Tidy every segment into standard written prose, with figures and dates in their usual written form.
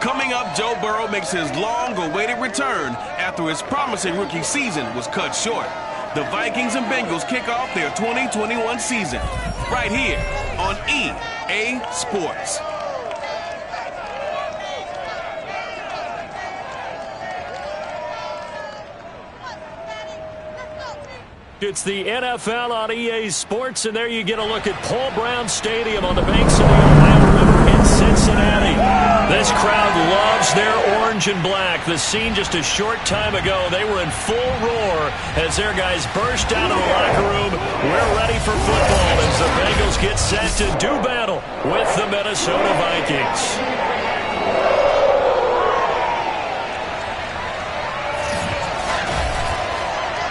Coming up, Joe Burrow makes his long-awaited return after his promising rookie season was cut short. The Vikings and Bengals kick off their 2021 season right here on EA Sports. It's the NFL on EA Sports, and there you get a look at Paul Brown Stadium on the banks of the Ohio River in Cincinnati. This crowd loves their orange and black. The scene just a short time ago, they were in full roar as their guys burst out of the locker room. We're ready for football as the Bengals get set to do battle with the Minnesota Vikings.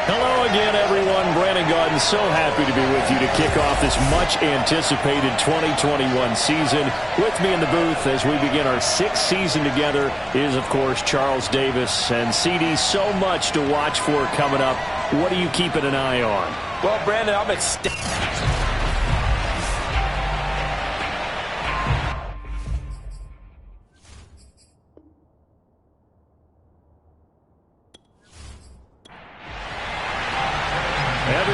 Hello again, everyone. Brandon Gaudin, so happy to be with you to kick off this much-anticipated 2021 season. With me in the booth as we begin our sixth season together is, of course, Charles Davis. And, CD, so much to watch for coming up. What are you keeping an eye on? Well, Brandon, I'm ecstatic.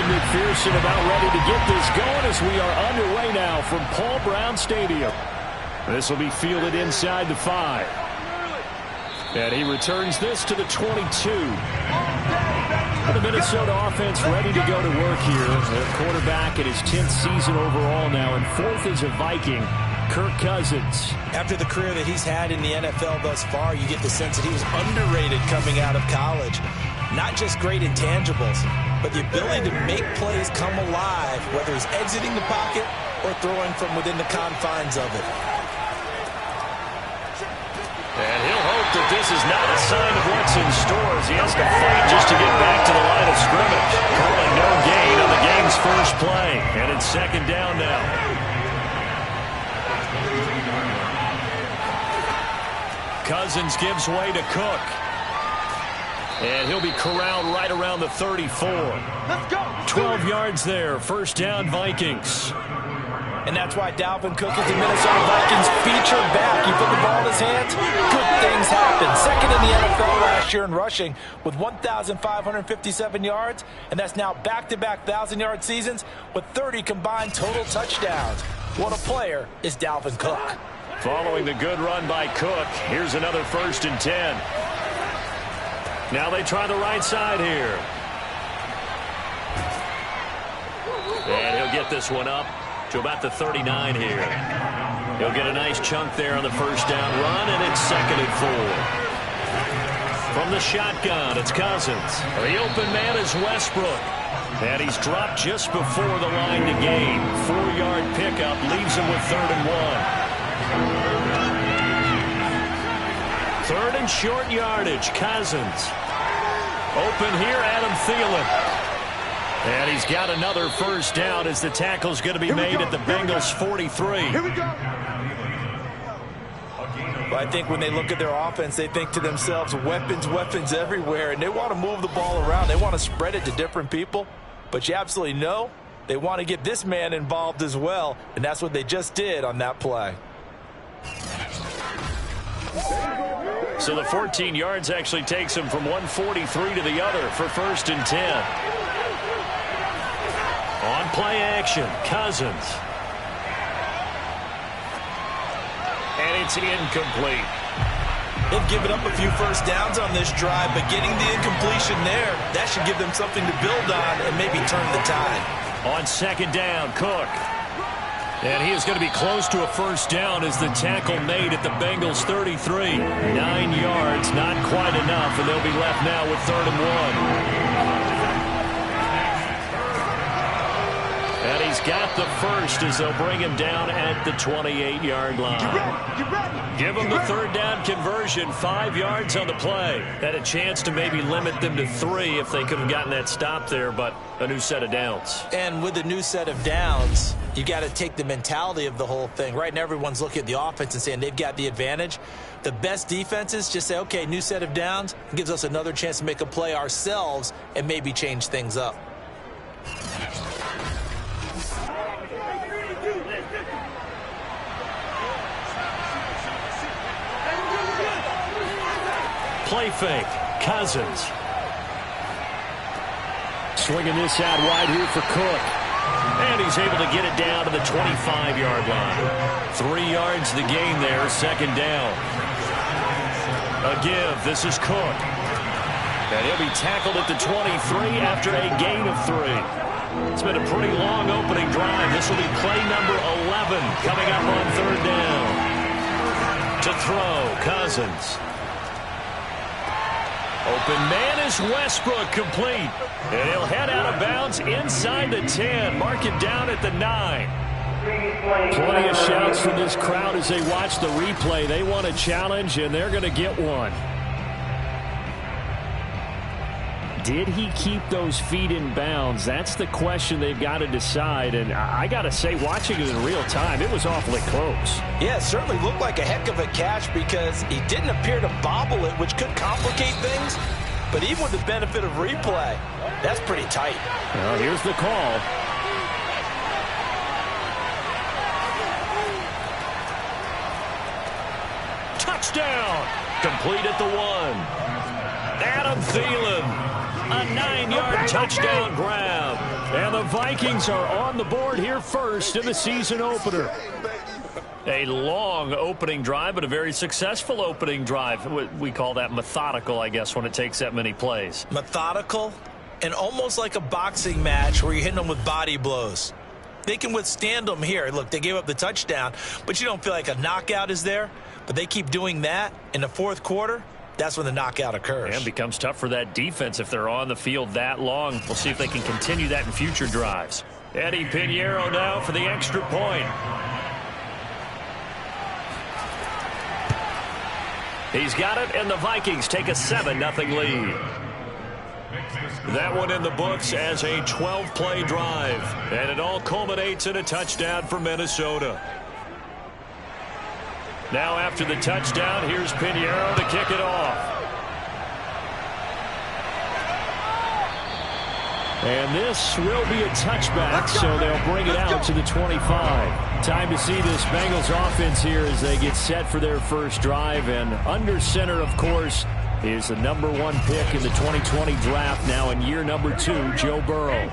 McPherson about ready to get this going as we are underway now from Paul Brown Stadium. This will be fielded inside the 5. And he returns this to the 22. The Minnesota offense ready to go to work here. Their quarterback in his 10th season overall now, and 4th as a Viking, Kirk Cousins. After the career that he's had in the NFL thus far, you get the sense that he was underrated coming out of college. Not just great intangibles, but the ability to make plays come alive, whether he's exiting the pocket or throwing from within the confines of it. And he'll hope that this is not a sign of what's in store as he has to fight just to get back to the line of scrimmage. Calling no gain on the game's first play, and it's second down now. Cousins gives way to Cook. And he'll be corralled right around the 34. Let's go. 12 yards there. First down, Vikings. And that's why Dalvin Cook is the Minnesota Vikings featured back. You put the ball in his hands, good things happen. Second in the NFL last year in rushing with 1,557 yards. And that's now back-to-back 1,000-yard seasons with 30 combined total touchdowns. What a player is Dalvin Cook. Following the good run by Cook, here's another 1st and 10. Now they try the right side here. And he'll get this one up to about the 39 here. He'll get a nice chunk there on the first down run, and it's 2nd and 4. From the shotgun, it's Cousins. The open man is Westbrook. And he's dropped just before the line to gain. 4-yard pickup leaves him with 3rd and 1. 3rd and short yardage, Cousins. Open here, Adam Thielen. And he's got another first down as the tackle's going to be made at the Bengals' 43. Here we go. Well, I think when they look at their offense, they think to themselves, weapons, weapons everywhere, and they want to move the ball around. They want to spread it to different people, but you absolutely know they want to get this man involved as well, and that's what they just did on that play. So the 14 yards actually takes him from 143 to the other for 1st and 10. On play action, Cousins. And it's incomplete. They've given up a few first downs on this drive, but getting the incompletion there, that should give them something to build on and maybe turn the tide. On 2nd down, Cook. And he is going to be close to a first down as the tackle made at the Bengals' 33. 9 yards, not quite enough, and they'll be left now with 3rd and 1. And he's got the first as they'll bring him down at the 28-yard line. Give him the 3rd down conversion, 5 yards on the play. Had a chance to maybe limit them to 3 if they could have gotten that stop there, but a new set of downs. And with a new set of downs, you got to take the mentality of the whole thing. Right now, everyone's looking at the offense and saying they've got the advantage. The best defenses just say, okay, new set of downs, gives us another chance to make a play ourselves and maybe change things up. Play fake. Cousins. Swinging this out wide here for Cook. And he's able to get it down to the 25-yard line. 3 yards the gain there, second down. A give. This is Cook. And he'll be tackled at the 23 after a gain of 3. It's been a pretty long opening drive. This will be play number 11 coming up on third down. To throw, Cousins. Open man is Westbrook, complete. And he'll head out of bounds inside the 10. Mark it down at the 9. Plenty of shouts from this crowd as they watch the replay. They want a challenge, and they're going to get one. Did he keep those feet in bounds? That's the question they've got to decide. And I got to say, watching it in real time, it was awfully close. Yeah, it certainly looked like a heck of a catch because he didn't appear to bobble it, which could complicate things. But even with the benefit of replay, that's pretty tight. Well, here's the call. Touchdown! Complete at the 1. Adam Thielen. A 9-yard touchdown grab. And the Vikings are on the board here first in the season opener. A long opening drive, but a very successful opening drive. We call that methodical, I guess, when it takes that many plays. Methodical and almost like a boxing match where you're hitting them with body blows. They can withstand them here. Look, they gave up the touchdown, but you don't feel like a knockout is there. But they keep doing that in the fourth quarter. That's when the knockout occurs. And becomes tough for that defense if they're on the field that long. We'll see if they can continue that in future drives. Eddie Pinheiro now for the extra point. He's got it, and the Vikings take a 7-0 lead. That one in the books as a 12-play drive. And it all culminates in a touchdown for Minnesota. Now after the touchdown, here's Pinheiro to kick it off. And this will be a touchback, so they'll bring it out to the 25. Time to see this Bengals offense here as they get set for their first drive. And under center, of course, is the number 1 pick in the 2020 draft, now in year number 2, Joe Burrow.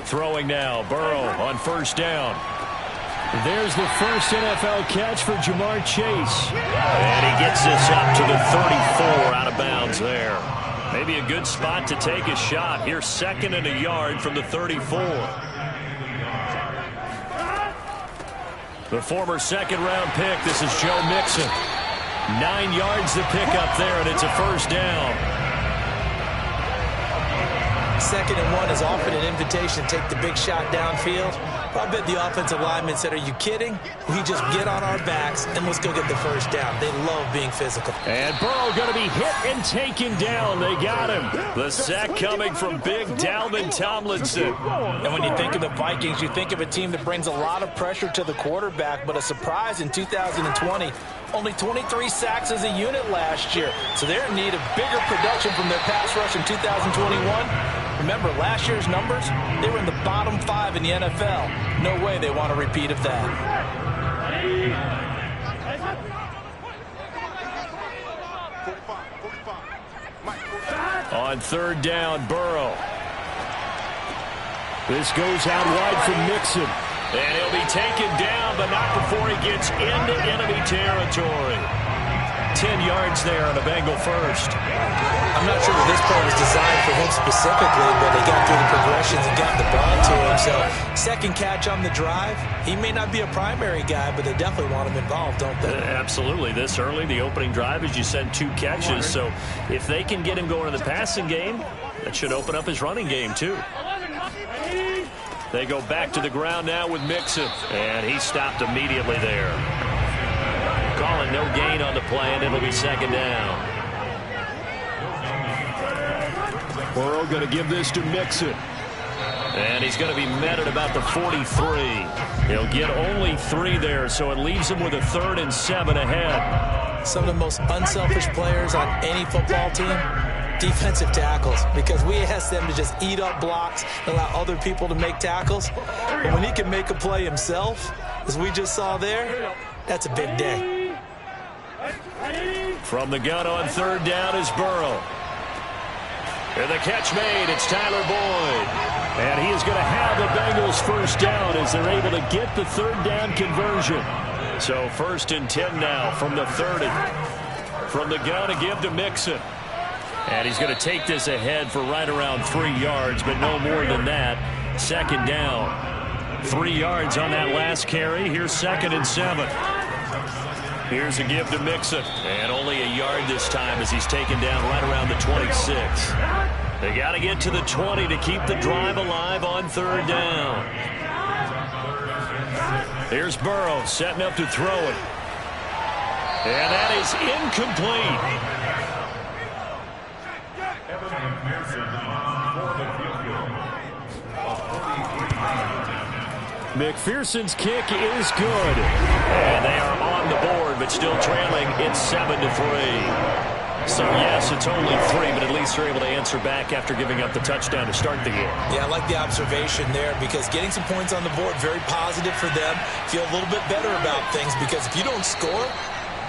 Throwing now, Burrow on first down. There's the first NFL catch for Jamar Chase. And he gets this up to the 34 out of bounds there. Maybe a good spot to take a shot. Here, 2nd and a yard from the 34. The former second-round pick, this is Joe Mixon. 9 yards to pick up there, and it's a first down. 2nd and 1 is often an invitation to take the big shot downfield. I bet the offensive lineman said, are you kidding? We just get on our backs and let's go get the first down. They love being physical. And Burrow going to be hit and taken down. They got him. The sack coming from big Dalvin Tomlinson. And when you think of the Vikings, you think of a team that brings a lot of pressure to the quarterback, but a surprise in 2020. Only 23 sacks as a unit last year. So they're in need of bigger production from their pass rush in 2021. Remember, last year's numbers, they were in the bottom 5 in the NFL. No way they want a repeat of that. On third down, Burrow. This goes out wide from Mixon. And he'll be taken down, but not before he gets into enemy territory. 10 yards there on a Bengal first. I'm not sure that this play was designed for him specifically, but they got through the progressions and got the ball to him. So, second catch on the drive. He may not be a primary guy, but they definitely want him involved, don't they? Absolutely. This early, the opening drive, as you said, 2 catches. So, if they can get him going in the passing game, that should open up his running game, too. They go back to the ground now with Mixon, and he stopped immediately there. Calling no gain on the play, and it'll be second down. Burrow going to give this to Mixon. And he's going to be met at about the 43. He'll get only 3 there, so it leaves him with a 3rd and 7 ahead. Some of the most unselfish players on any football team, defensive tackles, because we ask them to just eat up blocks and allow other people to make tackles. But when he can make a play himself, as we just saw there, that's a big day. From the gun on 3rd down is Burrow. And the catch made, it's Tyler Boyd. And he is going to have the Bengals 1st down as they're able to get the 3rd down conversion. So 1st and 10 now from the 30. From the gun to give to Mixon. And he's going to take this ahead for right around 3 yards, but no more than that. 2nd down. 3 yards on that last carry. Here's 2nd and 7. Here's a give to Mixon. And only a yard this time as he's taken down right around the 26. They got to get to the 20 to keep the drive alive on 3rd down. Here's Burrow setting up to throw it. And that is incomplete. McPherson's kick is good. And they are on the board, but still trailing. It's 7-3. So, yes, it's only 3, but at least they're able to answer back after giving up the touchdown to start the game. Yeah, I like the observation there because getting some points on the board, very positive for them. Feel a little bit better about things because if you don't score,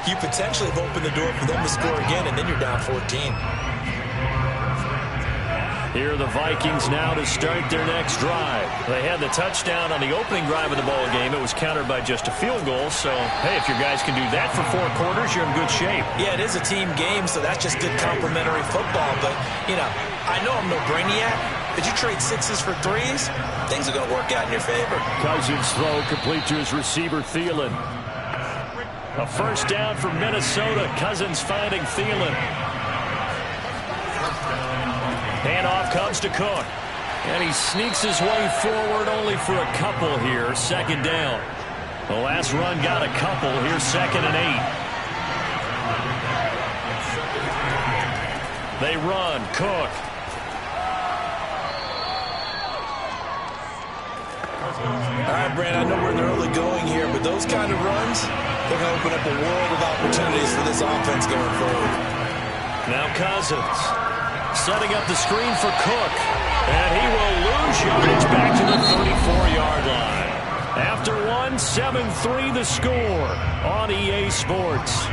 you potentially have opened the door for them to score again, and then you're down 14. Here are the Vikings now to start their next drive. They had the touchdown on the opening drive of the ball game. It was countered by just a field goal. So, hey, if your guys can do that for 4 quarters, you're in good shape. Yeah, it is a team game, so that's just good complementary football. But, you know, I know I'm no brainiac, but you trade 6s for 3s, things are going to work out in your favor. Cousins throw complete to his receiver, Thielen. A 1st down from Minnesota. Cousins finding Thielen. Handoff comes to Cook. And he sneaks his way forward only for a couple here. 2nd down. The last run got a couple. Here's 2nd and 8. They run. Cook. All right, Brand, I know we're in the early going here, but those kind of runs, they're going to open up a world of opportunities for this offense going forward. Now Cousins. Setting up the screen for Cook. And he will lose yardage back to the 34-yard line. After 7-3 the score on EA Sports.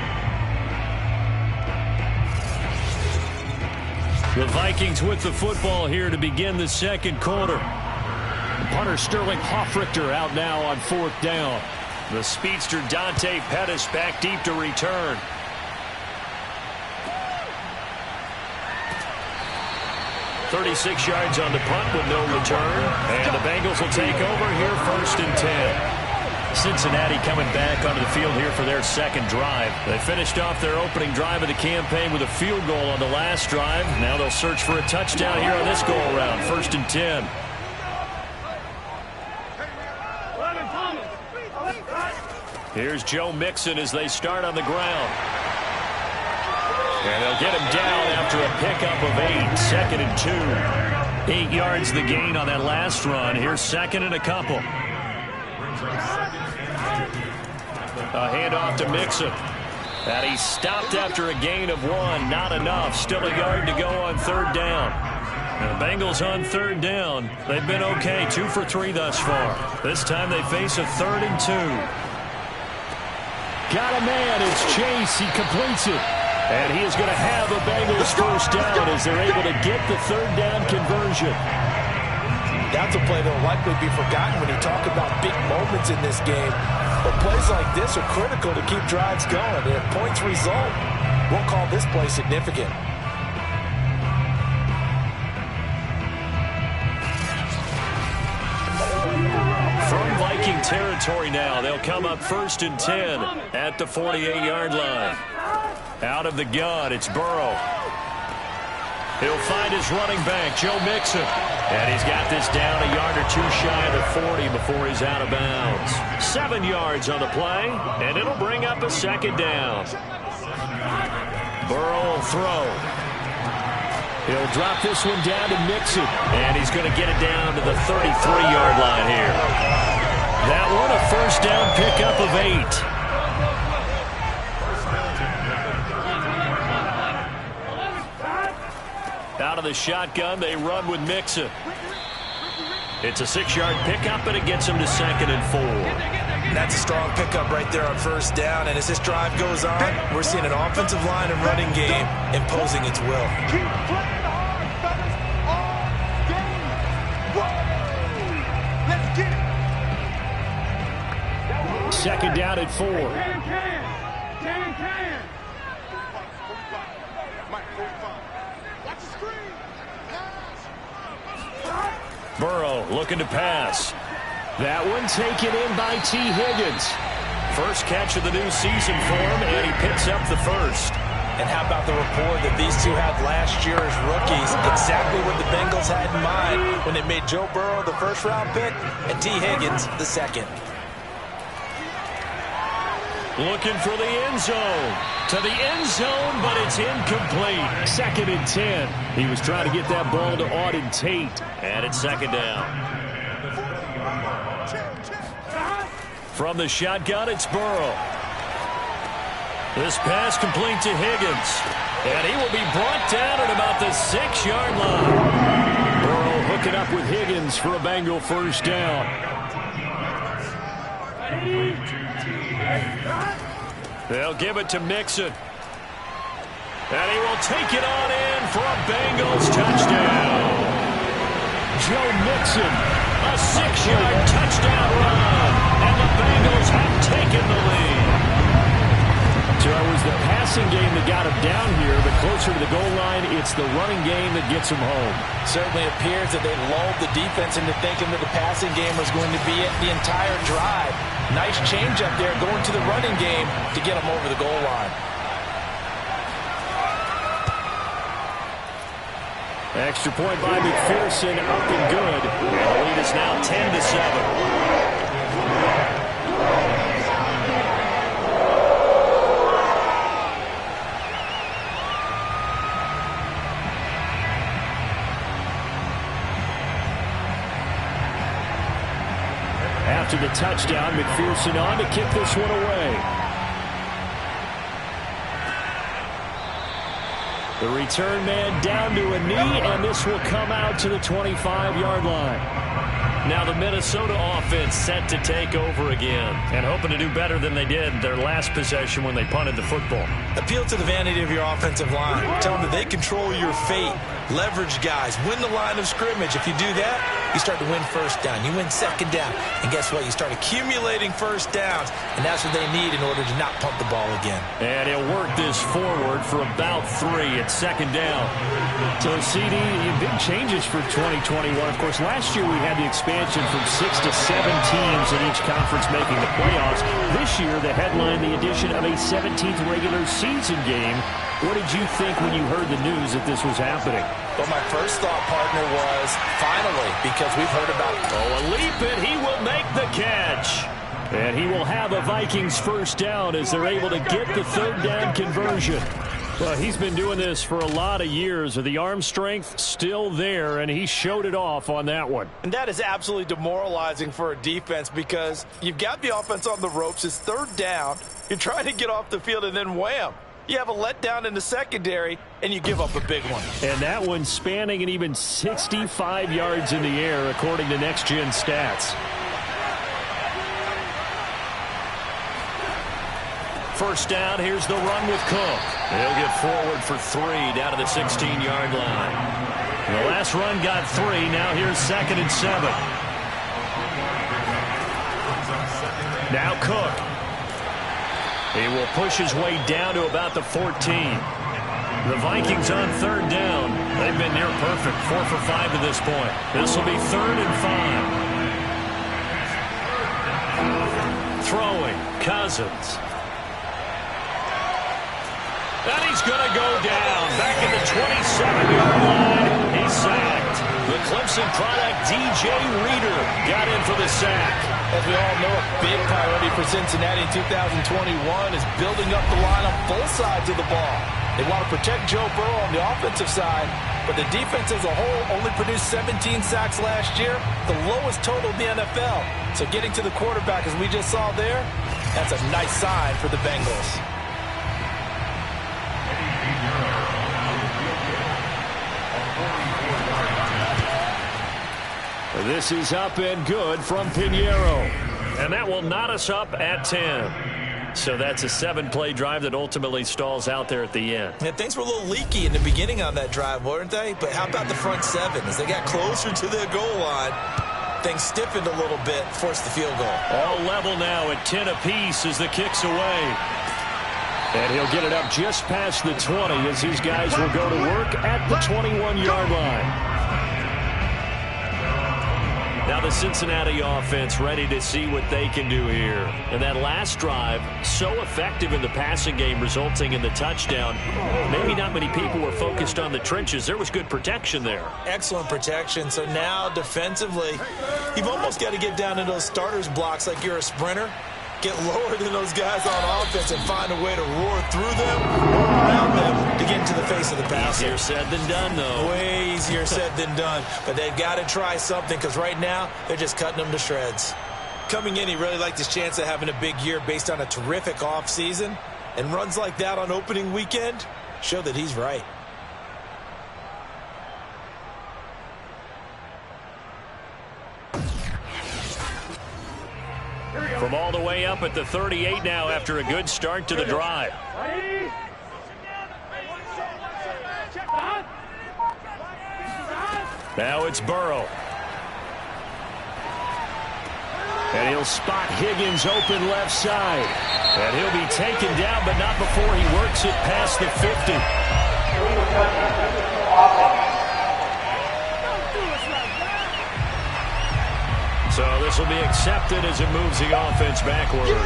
The Vikings with the football here to begin the 2nd quarter. Punter Sterling Hoffrichter out now on 4th down. The speedster Dante Pettis back deep to return. .36 yards on the punt with no return. And the Bengals will take over here 1st and 10. Cincinnati coming back onto the field here for their 2nd drive. They finished off their opening drive of the campaign with a field goal on the last drive. Now they'll search for a touchdown here on this go-around. 1st and 10. Here's Joe Mixon as they start on the ground. And they'll get him down after a pickup of 8. 2nd and 2. 8 yards the gain on that last run. Here's 2nd and a couple. A handoff to Mixon. And he stopped after a gain of 1. Not enough. Still a yard to go on 3rd down. And the Bengals on 3rd down. They've been okay. 2 for 3 thus far. This time they face a 3rd and 2. Got a man. It's Chase. He completes it. And he is going to have the Bengals 1st down as they're able to get the 3rd down conversion. That's a play that will likely be forgotten when you talk about big moments in this game. But plays like this are critical to keep drives going. And if points result, we'll call this play significant. From Viking territory now, they'll come up 1st and 10 at the 48-yard line. Out of the gun, it's Burrow. He'll find his running back, Joe Mixon. And he's got this down a yard or 2 shy of the 40 before he's out of bounds. 7 yards on the play, and it'll bring up a 2nd down. Burrow will throw. He'll drop this one down to Mixon. And he's going to get it down to the 33-yard line here. That one a first down pickup of 8. Out of the shotgun, they run with Mixon. It's a 6-yard pickup, and it gets him to 2nd and 4. That's a strong pickup right there on first down. And as this drive goes on, we're seeing an offensive line and running game imposing its will. Keep playing hard, fellas, all game. Whoa! Let's get it. Second down at 4. Can. Mike, 45. Watch the screen. Pass. Burrow looking to pass. That one taken in by T. Higgins. First catch of the new season for him, and he picks up the first. And how about the rapport that these two had last year as rookies? Exactly what the Bengals had in mind when they made Joe Burrow the first-round pick and T. Higgins the second. Looking for the end zone. To the end zone, but it's incomplete. 2nd and 10. He was trying to get that ball to Auden Tate. And it's 2nd down. From the shotgun, it's Burrow. This pass complete to Higgins. And he will be brought down at about the 6-yard line. Burrow hooking up with Higgins for a Bengal first down. They'll give it to Mixon. And he will take it on in for a Bengals touchdown. Joe Mixon, a 6-yard touchdown run. And the Bengals have taken the lead. So it was the passing game that got him down here, but closer to the goal line, it's the running game that gets him home. Certainly appears that they lulled the defense into thinking that the passing game was going to be it the entire drive. Nice change up there going to the running game to get him over the goal line. Extra point by McPherson, up and good. And the lead is now 10-7. After the touchdown, McPherson on to kick this one away. The return man down to a knee, and this will come out to the 25-yard line. Now the Minnesota offense set to take over again and hoping to do better than they did their last possession when they punted the football. Appeal to the vanity of your offensive line. Tell them that they control your fate. Leverage guys. Win the line of scrimmage. If you do that, you start to win first down. You win second down. And guess what? You start accumulating first downs. And that's what they need in order to not punt the ball again. And he'll work this forward for about 3 at 2nd down. So, CD, big changes for 2021. Of course, last year we had the expansion from 6 to 7 teams in each conference making the playoffs. This year, the headline, the addition of a 17th regular season game. What did you think when you heard the news that this was happening? Well, my first thought, partner, was finally, because we've heard about it. Oh, a leap, and he will make the catch. And he will have a Vikings first down as they're able to get the 3rd down conversion. Well, he's been doing this for a lot of years. The arm strength still there, and he showed it off on that one. And that is absolutely demoralizing for a defense because you've got the offense on the ropes. It's 3rd down. You're trying to get off the field, and then wham. You have a letdown in the secondary, and you give up a big one. And that one spanning an even 65 yards in the air, according to Next Gen Stats. First down, here's the run with Cook. He'll get forward for 3 down to the 16-yard line. The last run got 3. Now here's 2nd and 7. Now Cook. He will push his way down to about the 14. The Vikings on 3rd down. They've been near perfect, 4 for 5 to this point. This will be 3rd and 5. Throwing, Cousins. And he's going to go down. Back at the 27-yard line. He's sacked. The Clemson product, DJ Reader, got in for the sack. As we all know, a big priority for Cincinnati in 2021 is building up the line on both sides of the ball. They want to protect Joe Burrow on the offensive side, but the defense as a whole only produced 17 sacks last year, the lowest total in the NFL. So getting to the quarterback, as we just saw there, that's a nice sign for the Bengals. This is up and good from Pinheiro. And that will knot us up at 10. So that's a 7-play drive that ultimately stalls out there at the end. Yeah, things were a little leaky in the beginning on that drive, weren't they? But how about the front seven? As they got closer to their goal line, things stiffened a little bit, forced the field goal. All level now at 10 apiece as the kick's away. And he'll get it up just past the 20 as these guys will go to work at the 21-yard line. Now the Cincinnati offense ready to see what they can do here. And that last drive, so effective in the passing game, resulting in the touchdown. Maybe not many people were focused on the trenches. There was good protection there. Excellent protection. So now defensively, you've almost got to get down to those starters blocks like you're a sprinter. Get lower than those guys on offense and find a way to roar through them or around them to get into the face of the passer. Easier said than done, though. Way easier said than done. But they've got to try something because right now they're just cutting them to shreds. Coming in, he really liked his chance of having a big year based on a terrific offseason. And runs like that on opening weekend show that he's right. From all the way up at the 38 now after a good start to the drive. Now it's Burrow. And he'll spot Higgins open left side. And he'll be taken down, but not before he works it past the 50. So this will be accepted as it moves the offense backwards. Here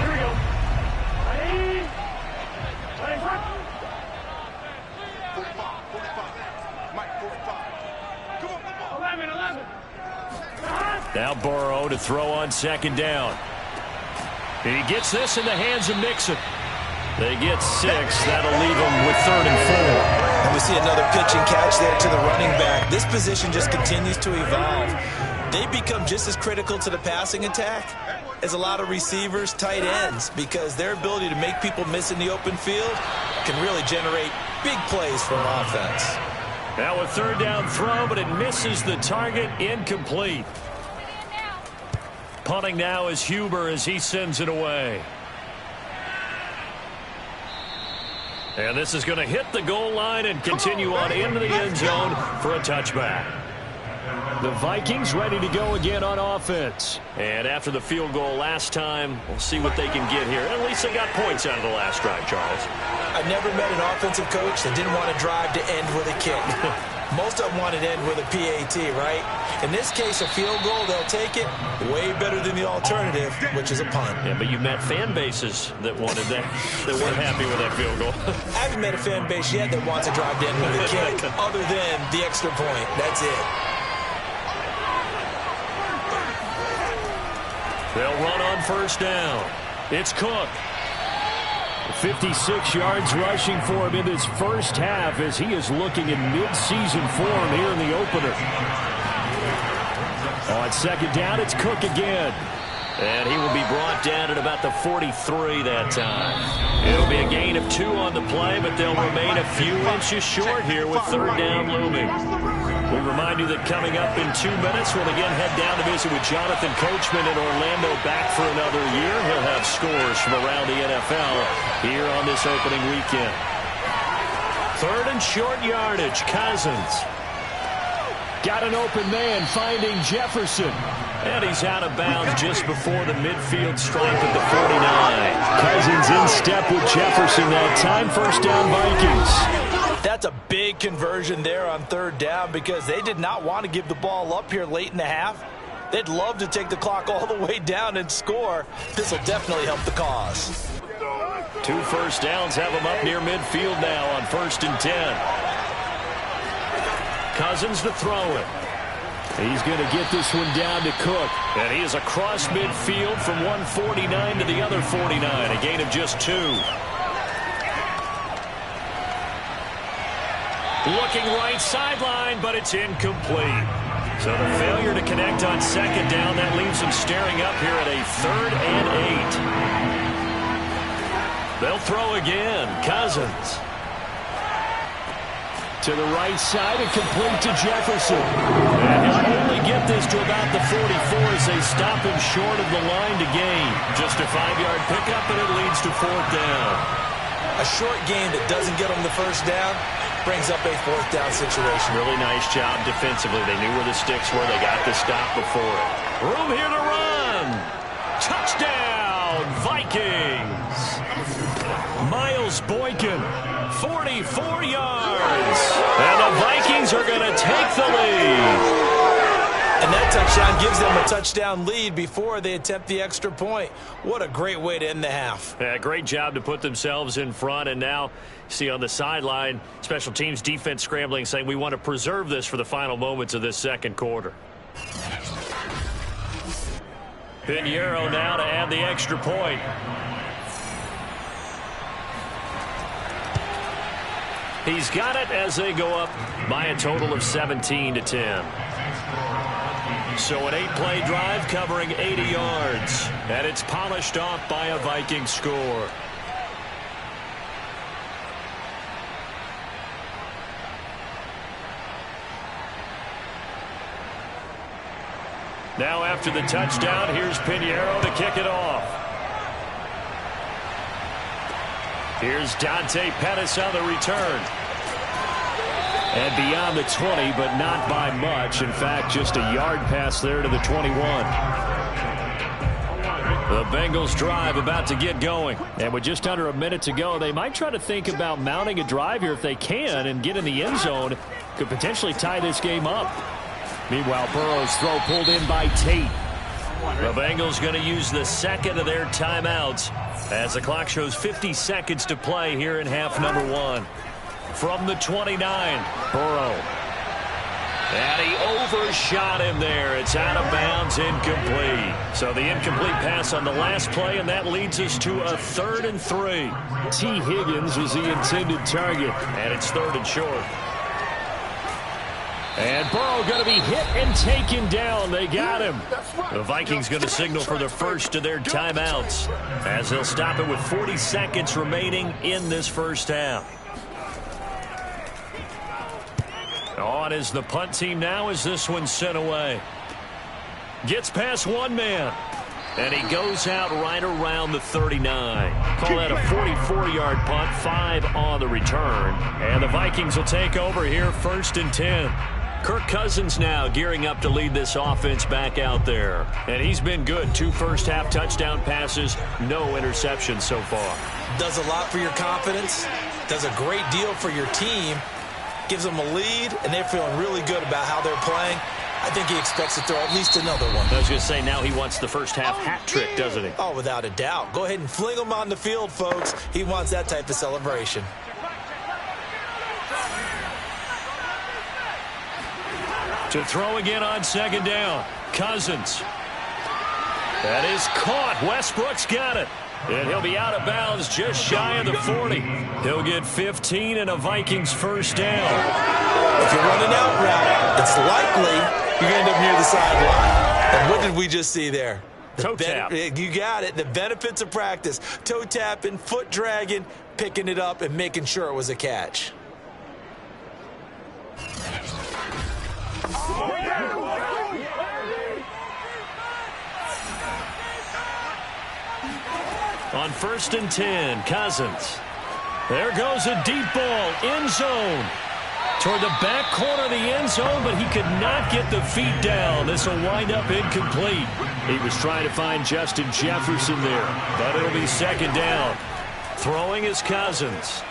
we go. Ready? 45. Mike, 45. Come on. 11. Now Burrow to throw on second down. He gets this in the hands of Mixon. They get 6. That'll leave them with 3rd and 4. And we see another pitch and catch there to the running back. This position just continues to evolve. They become just as critical to the passing attack as a lot of receivers, tight ends, because their ability to make people miss in the open field can really generate big plays for an offense. Now a 3rd down throw, but it misses the target, incomplete. Punting now is Huber as he sends it away. And this is going to hit the goal line and continue on into the end zone for a touchback. The Vikings ready to go again on offense. And after the field goal last time, we'll see what they can get here. At least they got points out of the last drive, Charles. I've never met an offensive coach that didn't want to drive to end with a kick. Most of them wanted to end with a PAT, right? In this case, a field goal, they'll take it. Way better than the alternative, which is a punt. Yeah, but you met fan bases that wanted that, that weren't happy with that field goal. I haven't met a fan base yet that wants to drive to end with a kick, other than the extra point. That's it. They'll run on 1st down. It's Cook. 56 yards rushing for him in this first half as he is looking in mid-season form here in the opener. On 2nd down, it's Cook again. And he will be brought down at about the 43 that time. It'll be a gain of 2 on the play, but they'll remain a few inches short here with 3rd down looming. We remind you that coming up in 2 minutes, we'll again head down to visit with Jonathan Coachman in Orlando, back for another year. He'll have scores from around the NFL here on this opening weekend. 3rd and short yardage, Cousins. Got an open man finding Jefferson. And he's out of bounds just before the midfield stripe at the 49. Cousins in step with Jefferson that time. 1st down, Vikings. That's a big conversion there on 3rd down because they did not want to give the ball up here late in the half. They'd love to take the clock all the way down and score. This will definitely help the cause. 2 first downs have them up near midfield now on 1st and 10. Cousins to throw it. He's going to get this one down to Cook. And he is across midfield from 149 to the other 49. A gain of just 2. Looking right sideline, but it's incomplete. So the failure to connect on second down, that leaves them staring up here at a 3rd and 8. They'll throw again. Cousins. To the right side and complete to Jefferson. And he'll only get this to about the 44 as they stop him short of the line to gain. Just a 5-yard pickup, and it leads to 4th down. A short game that doesn't get them the first down brings up a 4th down situation. Really nice job defensively. They knew where the sticks were. They got the stop before it. Room here to run. Touchdown, Vikings. Miles Boykin, 44 yards. And the Vikings are going to take the lead. And that touchdown gives them a touchdown lead before they attempt the extra point. What a great way to end the half. Yeah, great job to put themselves in front. And now, see on the sideline, special teams defense scrambling, saying we want to preserve this for the final moments of this second quarter. Pinheiro now to add the extra point. He's got it as they go up by a total of 17-10. So an 8-play drive covering 80 yards. And it's polished off by a Viking score. Now after the touchdown, here's Pinheiro to kick it off. Here's Dante Pettis on the return. And beyond the 20, but not by much. In fact, just a yard pass there to the 21. The Bengals drive about to get going. And with just under a minute to go, they might try to think about mounting a drive here if they can and get in the end zone. Could potentially tie this game up. Meanwhile, Burrow's throw pulled in by Tate. The Bengals going to use the second of their timeouts as the clock shows 50 seconds to play here in half number 1. From the 29, Burrow. And he overshot him there. It's out of bounds, incomplete. So the incomplete pass on the last play, and that leads us to a 3rd and 3. T. Higgins was the intended target, and it's 3rd and short. And Burrow going to be hit and taken down. They got him. The Vikings going to signal for the first of their timeouts as they'll stop it with 40 seconds remaining in this first half. On is the punt team now as this one's sent away. Gets past one man. And he goes out right around the 39. Call that a 44-yard punt, 5 on the return. And the Vikings will take over here 1st and 10. Kirk Cousins now gearing up to lead this offense back out there. And he's been good. 2 first-half touchdown passes, no interceptions so far. Does a lot for your confidence. Does a great deal for your team. Gives them a lead, and they're feeling really good about how they're playing. I think he expects to throw at least another one. I was going to say, now he wants the first-half hat trick, doesn't he? Oh, without a doubt. Go ahead and fling him on the field, folks. He wants that type of celebration. To throw again on 2nd down. Cousins. That is caught. Westbrook's got it. And he'll be out of bounds just shy of the 40. He'll get 15 and a Vikings first down. If you're running out route, it's likely you're going to end up near the sideline. And what did we just see there? Toe tap. You got it. The benefits of practice. Toe tapping, foot dragging, picking it up, and making sure it was a catch. On 1st and 10, Cousins. There goes a deep ball, end zone. Toward the back corner of the end zone, but he could not get the feet down. This will wind up incomplete. He was trying to find Justin Jefferson there, but it'll be 2nd down. Throwing is Cousins.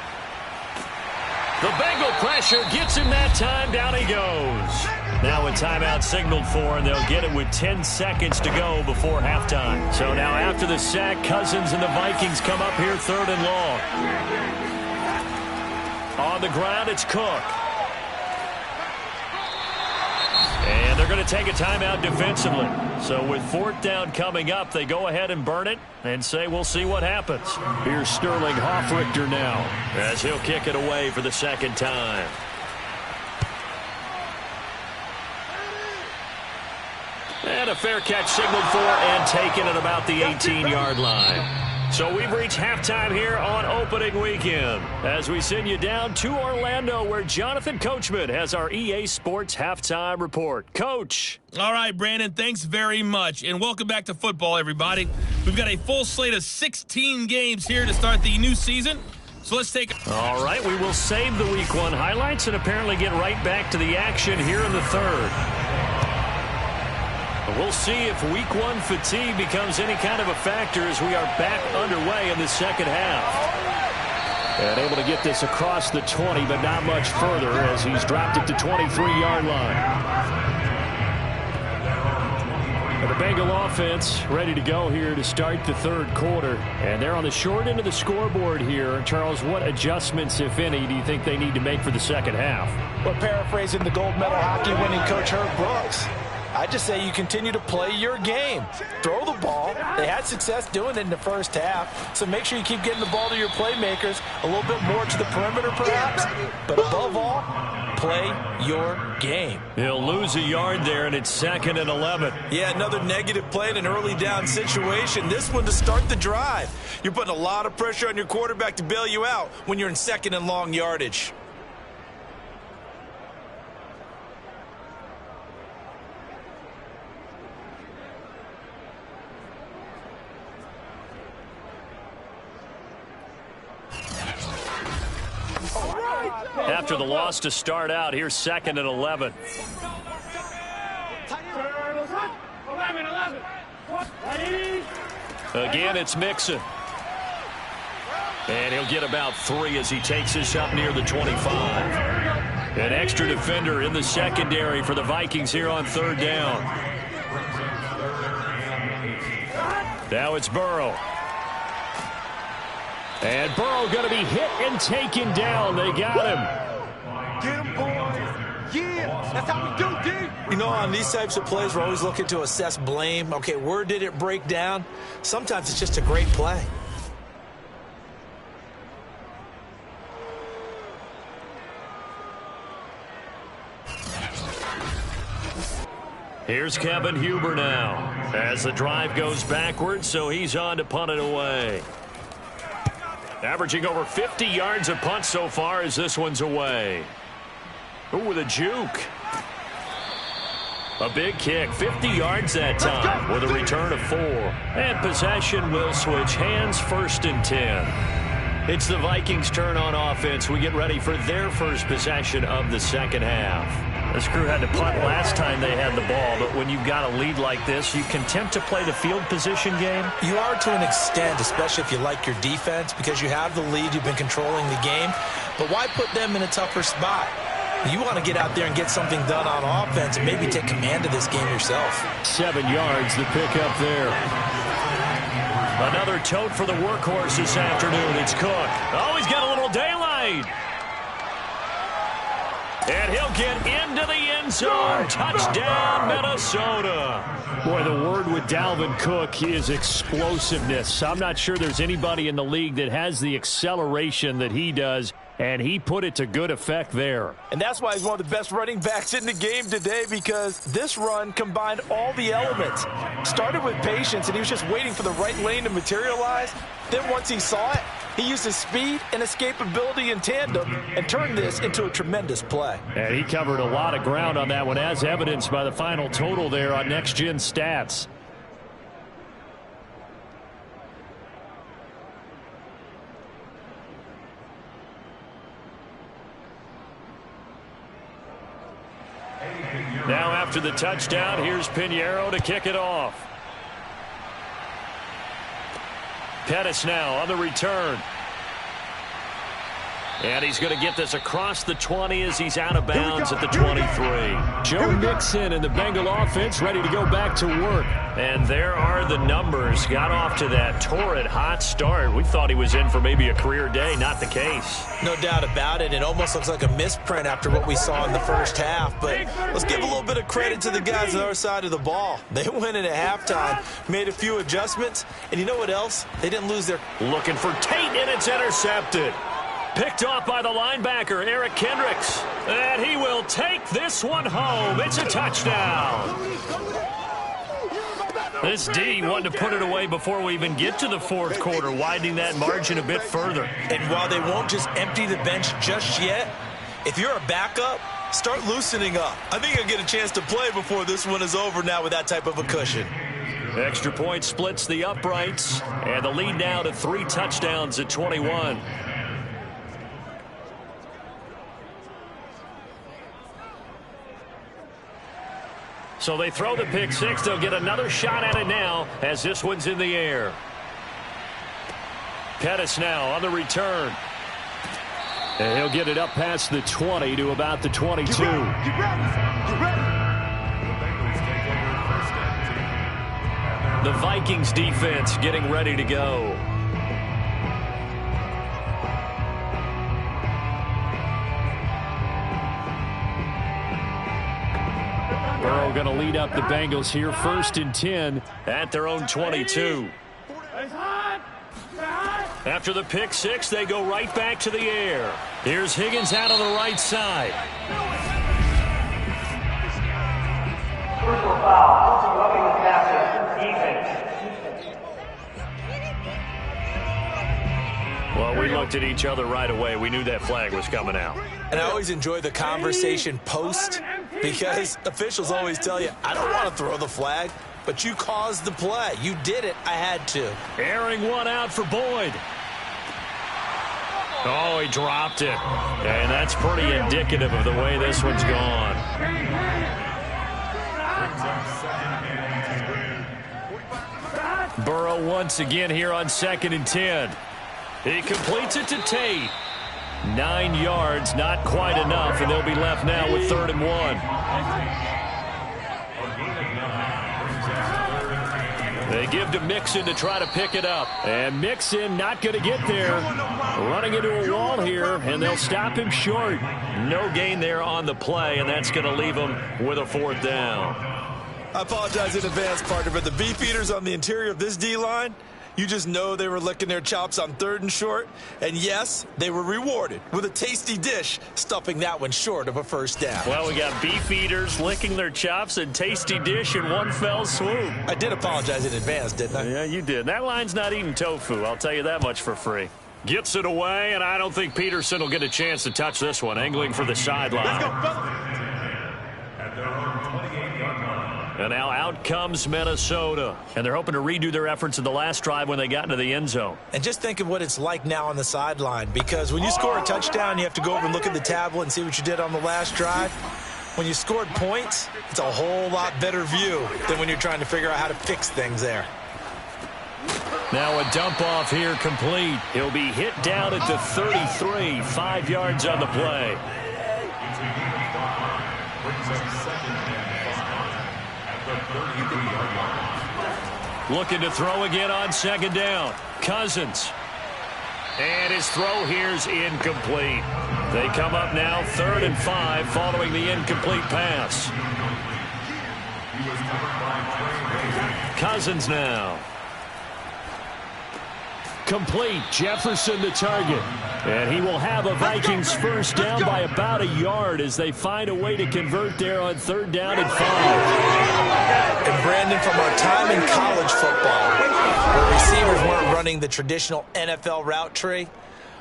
The Bengal pressure gets him that time. Down he goes. Now a timeout signaled for, and they'll get it with 10 seconds to go before halftime. So now after the sack, Cousins and the Vikings come up here 3rd and long. On the ground, it's Cook. And And they're going to take a timeout defensively. So with fourth down coming up, they go ahead and burn it and say we'll see what happens. Here's Sterling Hoffrichter now as he'll kick it away for the second time. And a fair catch signaled for and taken at about the 18-yard line. So we've reached halftime here on opening weekend as we send you down to Orlando where Jonathan Coachman has our EA Sports halftime report. Coach. All right, Brandon, thanks very much. And welcome back to football, everybody. We've got a full slate of 16 games here to start the new season. So let's take All right, we will save the Week 1 highlights and apparently get right back to the action here in the third. We'll see if Week 1 fatigue becomes any kind of a factor as we are back underway in the second half. And able to get this across the 20, but not much further as he's dropped it to 23-yard line. And the Bengal offense ready to go here to start the third quarter. And they're on the short end of the scoreboard here. Charles, what adjustments, if any, do you think they need to make for the second half? Well, paraphrasing the gold medal hockey winning coach Herb Brooks, I just say you continue to play your game. Throw the ball. They had success doing it in the first half, so make sure you keep getting the ball to your playmakers, a little bit more to the perimeter perhaps, but above all, play your game. He'll lose a yard there, and it's 2nd and 11. Yeah, another negative play in an early down situation. This one to start the drive. You're putting a lot of pressure on your quarterback to bail you out when you're in 2nd and long yardage. After the loss to start out, here's 2nd and 11. Again, it's Mixon. And he'll get about 3 as he takes this up near the 25. An extra defender in the secondary for the Vikings here on third down. Now it's Burrow. And Burrow going to be hit and taken down. They got him. Get him, boys. Yeah, that's how we do, D. You know, on these types of plays, we're always looking to assess blame. Okay, where did it break down? Sometimes it's just a great play. Here's Kevin Huber now as the drive goes backwards, so he's on to punt it away. Averaging over 50 yards a punt so far as this one's away. Ooh, with a juke. A big kick, 50 yards that time with a return of 4. And possession will switch hands, 1st and 10. It's the Vikings' turn on offense. We get ready for their first possession of the second half. This crew had to punt last time they had the ball, but when you've got a lead like this, you can attempt to play the field position game. You are to an extent, especially if you like your defense, because you have the lead, you've been controlling the game. But why put them in a tougher spot? You want to get out there and get something done on offense and maybe take command of this game yourself. 7 yards, the pickup there. Another tote for the workhorse this afternoon. It's Cook. Oh, he's got a little daylight. And he'll get into the end zone. Touchdown, Minnesota. Boy, the word with Dalvin Cook is explosiveness. I'm not sure there's anybody in the league that has the acceleration that he does, and he put it to good effect there. And that's why he's one of the best running backs in the game today, because this run combined all the elements. Started with patience, and he was just waiting for the right lane to materialize. Then once he saw it, he used his speed and escapability in tandem and turned this into a tremendous play. And he covered a lot of ground on that one, as evidenced by the final total there on Next Gen Stats. Now after the touchdown, here's Pinheiro to kick it off. Pettis now on the return. And he's going to get this across the 20 as he's out of bounds at the 23. Joe Mixon and the Bengal offense ready to go back to work. And there are the numbers. Got off to that torrid hot start. We thought he was in for maybe a career day. Not the case. No doubt about it. It almost looks like a misprint after what we saw in the first half. But let's give a little bit of credit to the guys on the other side of the ball. They went in at halftime, made a few adjustments, and you know what else? They didn't lose their... Looking for Tate, and it's intercepted. Picked off by the linebacker, Eric Kendricks. And he will take this one home. It's a touchdown. This D wanted to put it away before we even get to the fourth quarter, widening that margin a bit further. And while they won't just empty the bench just yet, if you're a backup, start loosening up. I think you'll get a chance to play before this one is over now with that type of a cushion. Extra point splits the uprights, and the lead now to 3 touchdowns at 21. So they throw the pick six. They'll get another shot at it now as this one's in the air. Pettis now on the return. And he'll get it up past the 20 to about the 22. Get ready. The Vikings defense getting ready to go. Burrow going to lead up the Bengals here, 1st and 10 at their own 22. After the pick six, they go right back to the air. Here's Higgins out on the right side. Personal foul. Roughing the passer. Defense. Well, we looked at each other right away. We knew that flag was coming out. And I always enjoy the conversation post because officials always tell you, I don't want to throw the flag, but you caused the play. You did it. I had to. Airing one out for Boyd. Oh, he dropped it. And that's pretty indicative of the way this one's gone. Burrow once again here on 2nd and 10. He completes it to Tate. 9 yards, not quite enough, and they'll be left now with 3rd and 1. They give to Mixon to try to pick it up. And Mixon not going to get there. Running into a wall here, and they'll stop him short. No gain there on the play, and that's going to leave him with a 4th down. I apologize in advance, partner, but the beefeaters on the interior of this D-line, you just know they were licking their chops on 3rd and short. And yes, they were rewarded with a tasty dish, stuffing that one short of a 1st down. Well, we got beef eaters licking their chops and tasty dish in one fell swoop. I did apologize in advance, didn't I? Yeah, you did. That line's not eating tofu. I'll tell you that much for free. Gets it away, and I don't think Peterson will get a chance to touch this one. Angling for the sideline. Let's go, fellas. And now out comes Minnesota. And they're hoping to redo their efforts in the last drive when they got into the end zone. And just think of what it's like now on the sideline, because when you score a touchdown, you have to go over and look at the tablet and see what you did on the last drive. When you scored points, it's a whole lot better view than when you're trying to figure out how to fix things there. Now a dump off here complete. He'll be hit down at the 33, 5 yards on the play. Looking to throw again on 2nd down. Cousins. And his throw here's incomplete. They come up now 3rd and 5 following the incomplete pass. Cousins now. Complete. Jefferson the target. And he will have a Vikings 1st down by about a yard as they find a way to convert there on 3rd down and 5. And Brandon, from our time in college football, where receivers weren't running the traditional NFL route tree,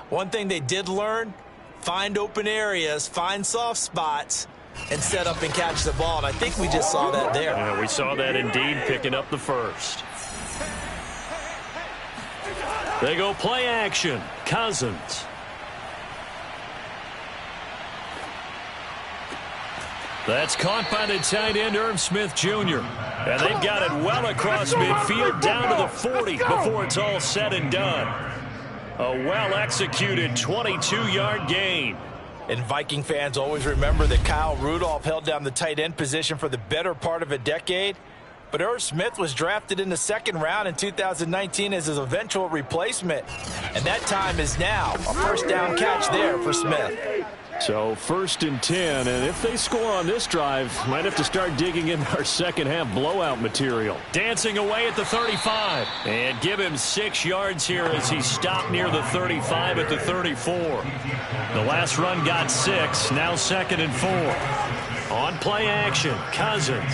one thing they did learn, find open areas, find soft spots, and set up and catch the ball. And I think we just saw that there. Yeah, we saw that indeed, picking up the 1st. They go play action. Cousins. That's caught by the tight end, Irv Smith Jr. And they've got it well across midfield down to the 40 before it's all said and done. A well-executed 22-yard gain. And Viking fans always remember that Kyle Rudolph held down the tight end position for the better part of a decade. But Irv Smith was drafted in the second round in 2019 as his eventual replacement. And that time is now. A first down catch there for Smith. So 1st and 10, and if they score on this drive, might have to start digging in our second half blowout material. Dancing away at the 35, and give him 6 yards here as he stopped near the 35 at the 34. The last run got 6, now 2nd and 4. On play action, Cousins.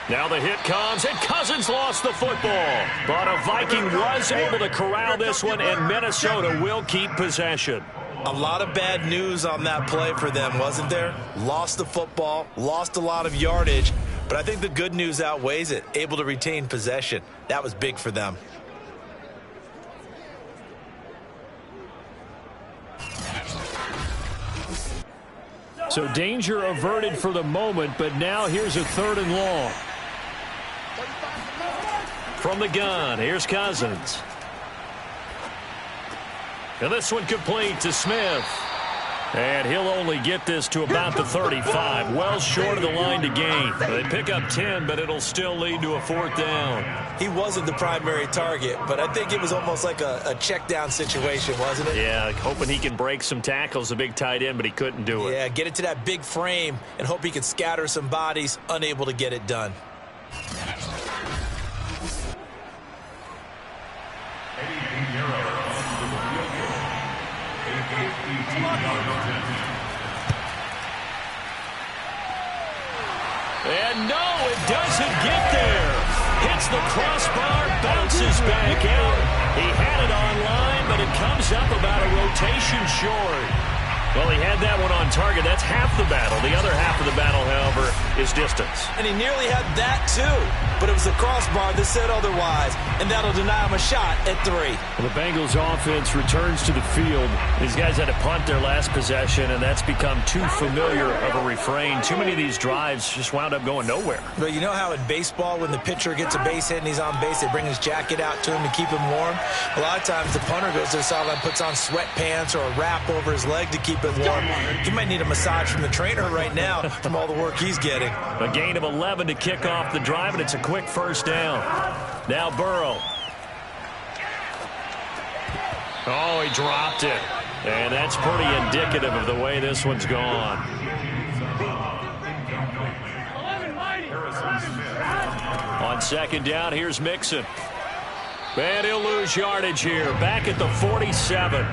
Now the hit comes, and Cousins lost the football. But a Viking was able to corral this one, and Minnesota will keep possession. A lot of bad news on that play for them, wasn't there? Lost the football, lost a lot of yardage, but I think the good news outweighs it. Able to retain possession. That was big for them. So danger averted for the moment, but now here's a 3rd and long. From the gun, here's Cousins. And this one complete to Smith. And he'll only get this to about the 35, well short of the line to gain. They pick up 10, but it'll still lead to a 4th down. He wasn't the primary target, but I think it was almost like a check down situation, wasn't it? Yeah, hoping he can break some tackles, a big tight end, but he couldn't do it. Yeah, get it to that big frame and hope he can scatter some bodies, unable to get it done. And no, it doesn't get there. Hits the crossbar, bounces back out. He had it online, but it comes up about a rotation short. Well, he had that one on target. That's half the battle. The other half of the battle, however, is distance. And he nearly had that, too. But it was the crossbar that said otherwise, and that'll deny him a shot at 3. Well, the Bengals offense returns to the field. These guys had to punt their last possession, and that's become too familiar of a refrain. Too many of these drives just wound up going nowhere. But you know how in baseball, when the pitcher gets a base hit and he's on base, they bring his jacket out to him to keep him warm? A lot of times the punter goes to the sideline, puts on sweatpants or a wrap over his leg to keep it warm. He might need a massage from the trainer right now from all the work he's getting. A gain of 11 to kick off the drive, and it's a quick first down. Now Burrow. Oh, he dropped it. And that's pretty indicative of the way this one's gone. On 2nd down, here's Mixon. And he'll lose yardage here. Back at the 47.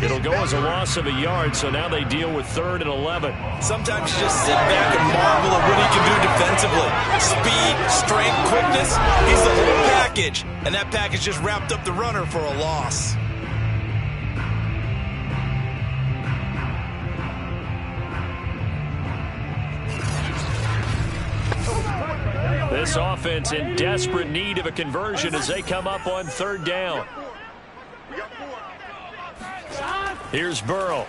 It'll go as a loss of a yard, so now they deal with 3rd and 11. Sometimes you just sit back and marvel at what he can do defensively. Speed, strength, quickness. He's the whole package. And that package just wrapped up the runner for a loss. This offense in desperate need of a conversion as they come up on 3rd down. Here's Burrow.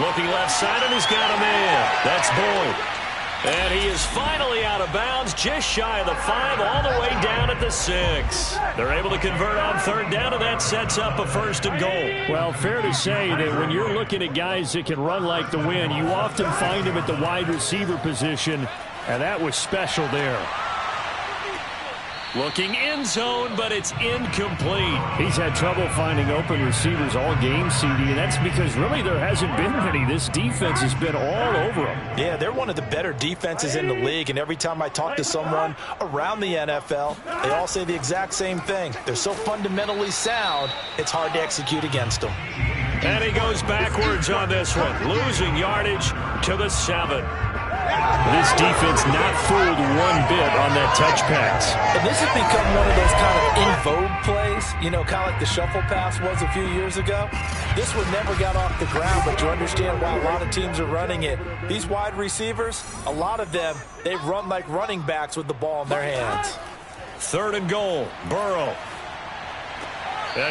Looking left side, and he's got a man. That's Boyd. And he is finally out of bounds, just shy of the 5, all the way down at the 6. They're able to convert on 3rd down, and that sets up a 1st and goal. Well, fair to say that when you're looking at guys that can run like the wind, you often find them at the wide receiver position, and that was special there. Looking end zone, but it's incomplete. He's had trouble finding open receivers all game, CD, and that's because really there hasn't been many. This defense has been all over them. Yeah, they're one of the better defenses in the league, and every time I talk to someone around the NFL, they all say the exact same thing. They're so fundamentally sound, it's hard to execute against them. And he goes backwards on this one, losing yardage to the 7. This defense not fooled one bit on that touch pass. And this has become one of those kind of in vogue plays, you know, kind of like the shuffle pass was a few years ago. This one never got off the ground, but you understand why a lot of teams are running it. These wide receivers, a lot of them, they run like running backs with the ball in their hands. 3rd and goal, Burrow.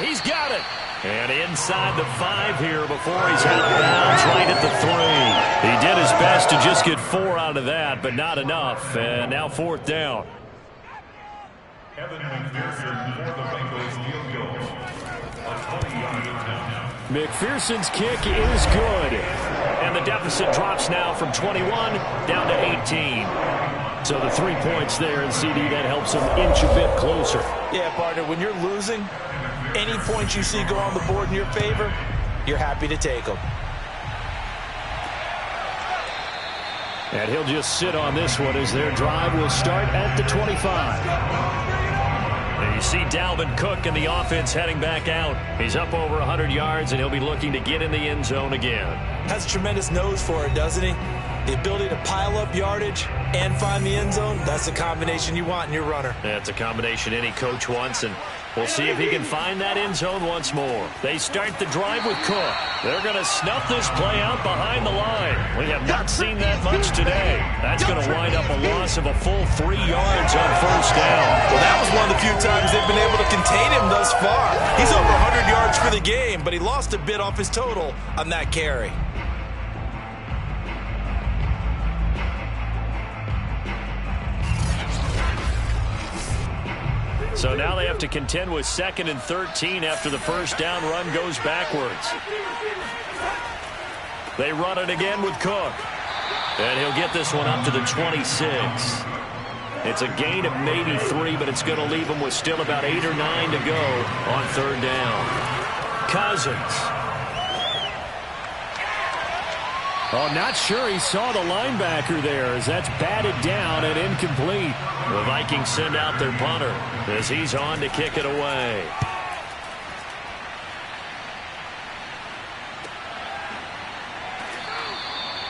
He's got it. And inside the 5 here before he's out of bounds right at the 3. He did his best to just get 4 out of that, but not enough. And now 4th down. McPherson's kick is good. And the deficit drops now from 21 down to 18. So the 3 points there, and CD, that helps them inch a bit closer. Yeah, partner, when you're losing, any points you see go on the board in your favor, you're happy to take them. And he'll just sit on this one as their drive will start at the 25. And you see Dalvin Cook and the offense heading back out. He's up over 100 yards, and he'll be looking to get in the end zone again. Has a tremendous nose for it, doesn't he? The ability to pile up yardage and find the end zone, that's the combination you want in your runner. That's a combination any coach wants, and we'll see if he can find that end zone once more. They start the drive with Cook. They're going to snuff this play out behind the line. We have not seen that much today. That's going to wind up a loss of a full 3 yards on first down. Well, that was one of the few times they've been able to contain him thus far. He's over 100 yards for the game, but he lost a bit off his total on that carry. So now they have to contend with 2nd and 13 after the first down run goes backwards. They run it again with Cook. And he'll get this one up to the 26. It's a gain of maybe 3, but it's going to leave them with still about 8 or 9 to go on third down. Cousins. Oh, not sure he saw the linebacker there as that's batted down and incomplete. The Vikings send out their punter as he's on to kick it away.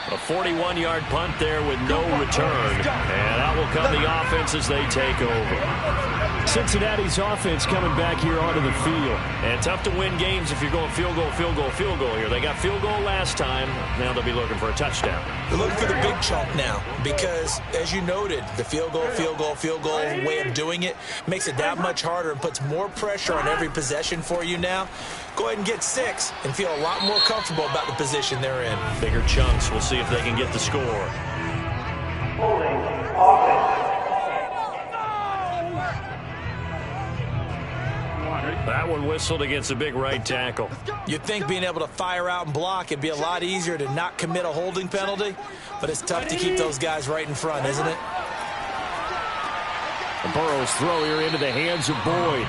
A 41-yard punt there with no return. And out will come the offense as they take over. Cincinnati's offense coming back here onto the field. And tough to win games if you're going field goal, field goal, field goal here. They got field goal last time. Now they'll be looking for a touchdown. They're looking for the big chunk now because, as you noted, the field goal, field goal, field goal way of doing it makes it that much harder and puts more pressure on every possession for you now. Go ahead and get 6 and feel a lot more comfortable about the position they're in. Bigger chunks. We'll see if they can get the score. Holding offense. That one whistled against a big right tackle. You'd think being able to fire out and block it'd be a lot easier to not commit a holding penalty, but it's tough to keep those guys right in front, isn't it? Burrow's throw here into the hands of Boyd.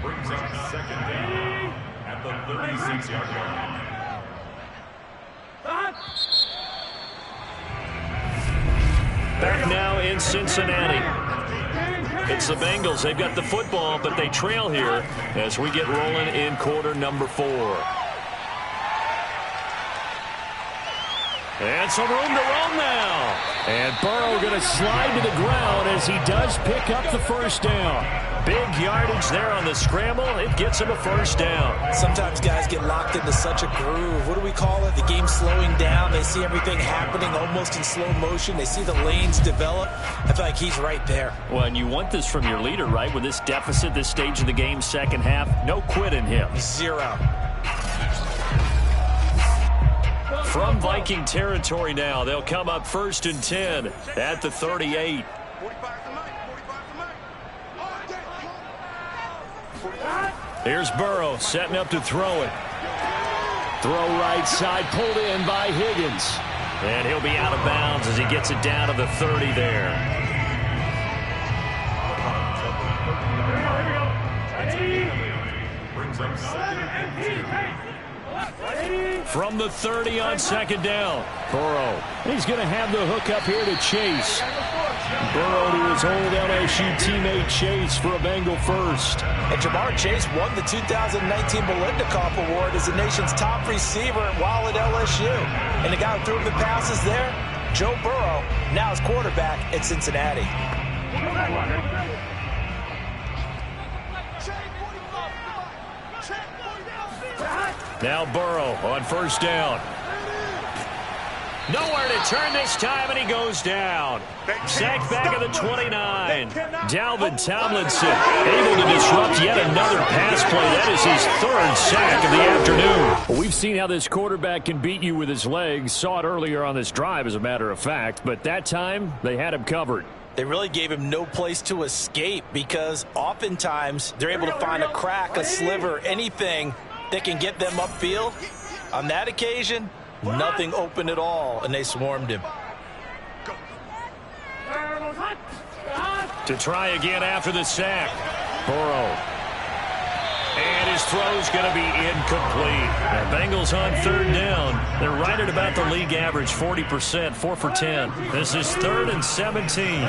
Brings up 2nd down at the 36-yard line. Back now in Cincinnati. It's the Bengals. They've got the football, but they trail here as we get rolling in quarter number 4. And some room to run now. And Burrow going to slide to the ground as he does pick up the first down. Big yardage there on the scramble. It gets him a first down. Sometimes guys get locked into such a groove. What do we call it? The game's slowing down. They see everything happening almost in slow motion. They see the lanes develop. I feel like he's right there. Well, and you want this from your leader, right? With this deficit, this stage of the game, second half, no quit in him. 0. From Viking territory now, they'll come up 1st and 10 at the 38. Here's Burrow setting up to throw it. Throw right side, pulled in by Higgins. And he'll be out of bounds as he gets it down to the 30 there. Brings up 2nd and 2. From the 30 on 2nd down. Burrow. He's going to have the hook up here to Chase. Burrow to his old LSU teammate Chase for a Bengal first. And Jamar Chase won the 2019 Belendikoff Award as the nation's top receiver while at LSU. And the guy who threw him the passes there, Joe Burrow, now is quarterback at Cincinnati. Now Burrow on first down. Nowhere to turn this time, and he goes down. Sacked back at the 29. Dalvin Tomlinson able to disrupt yet another pass play. That is his third sack of the afternoon. Well, we've seen how this quarterback can beat you with his legs. Saw it earlier on this drive, as a matter of fact. But that time, they had him covered. They really gave him no place to escape because oftentimes they're able to find a crack, a sliver, anything that can get them upfield. On that occasion, nothing open at all, and they swarmed him. To try again after the sack. Burrow. And his throw's going to be incomplete. The Bengals on third down. They're right at about the league average, 40%, 4 for 10. This is 3rd and 17.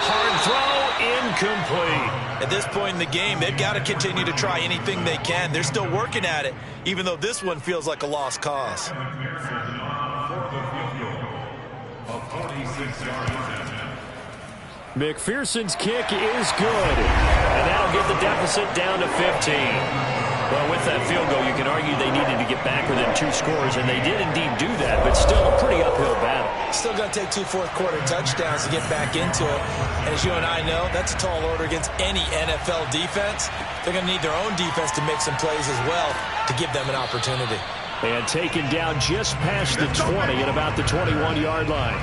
Hard throw, incomplete. At this point in the game, they've got to continue to try anything they can. They're still working at it, even though this one feels like a lost cause. McPherson's kick is good, and that'll get the deficit down to 15. Well, with that field goal, you can argue they needed to get back within 2 scores, and they did indeed do that, but still a pretty uphill battle. Still going to take 2 fourth-quarter touchdowns to get back into it. And as you and I know, that's a tall order against any NFL defense. They're going to need their own defense to make some plays as well to give them an opportunity. And taken down just past the 20 at about the 21-yard line.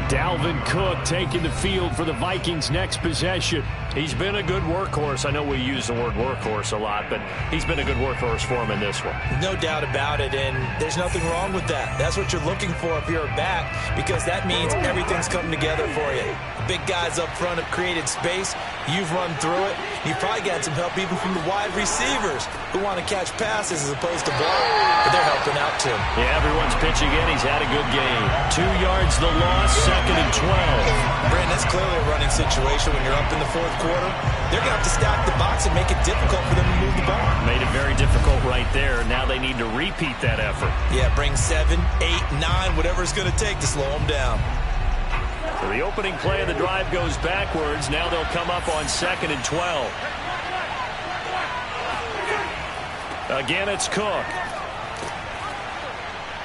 Dalvin Cook taking the field for the Vikings' next possession. He's been a good workhorse. I know we use the word workhorse a lot, but he's been a good workhorse for him in this one. No doubt about it, and there's nothing wrong with that. That's what you're looking for if you're a back, because that means everything's coming together for you. The big guys up front have created space. You've run through it. You've probably got some help even from the wide receivers who want to catch passes as opposed to ball, but they're helping out too. Yeah, everyone's pitching in. He's had a good game. 2 yards the loss, 2nd and 12. Brandon, it's clearly a running situation when you're up in the 4th quarter. They're going to have to stack the box and make it difficult for them to move the ball. Made it very difficult right there. Now they need to repeat that effort. Yeah, bring 7, 8, 9, whatever it's going to take to slow them down. So the opening play of the drive goes backwards. Now they'll come up on 2nd and 12. Again, it's Cook.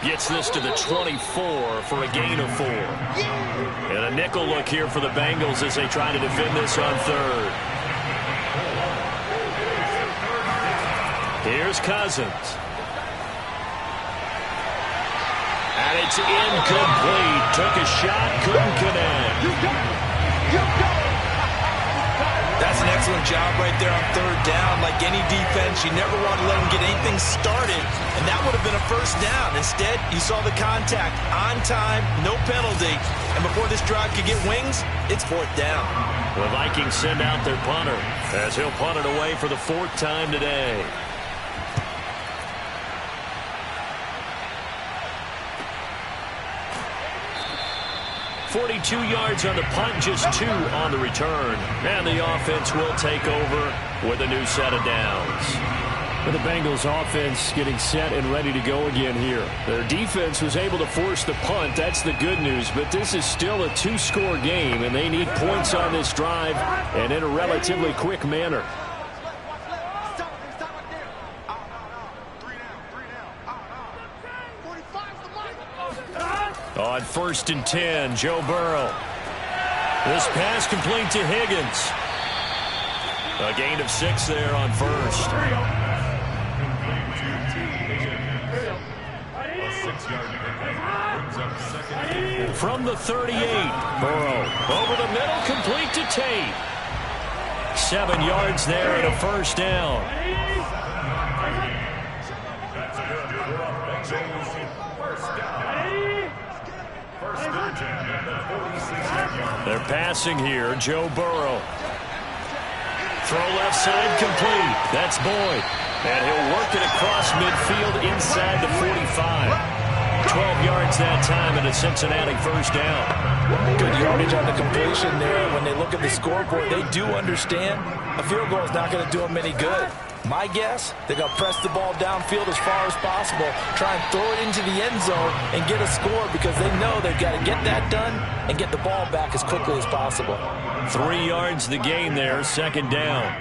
Gets this to the 24 for a gain of 4. And a nickel look here for the Bengals as they try to defend this on 3rd. Here's Cousins. And it's incomplete. Took a shot, couldn't connect. That's an excellent job right there on 3rd down. Like any defense, you never want to let them get anything started, and that would have been a 1st down. Instead, you saw the contact on time, no penalty, and before this drive could get wings, it's 4th down. The Vikings send out their punter as he'll punt it away for the 4th time today. .42 yards on the punt, just 2 on the return. And the offense will take over with a new set of downs. But the Bengals offense getting set and ready to go again here. Their defense was able to force the punt. That's the good news. But this is still a 2-score game, and they need points on this drive and in a relatively quick manner. On 1st and 10, Joe Burrow. This pass complete to Higgins. A gain of 6 there on 1st. From the 38, Burrow over the middle, complete to Tate. 7 yards there and a 1st down. They're passing here. Joe Burrow. Throw left side complete. That's Boyd. And he'll work it across midfield inside the 45. 12 yards that time and a Cincinnati 1st down. Good yardage on the completion there. When they look at the scoreboard, they do understand a field goal is not going to do them any good. My guess, they're going to press the ball downfield as far as possible, try and throw it into the end zone and get a score because they know they've got to get that done and get the ball back as quickly as possible. 3 yards the gain there, 2nd down.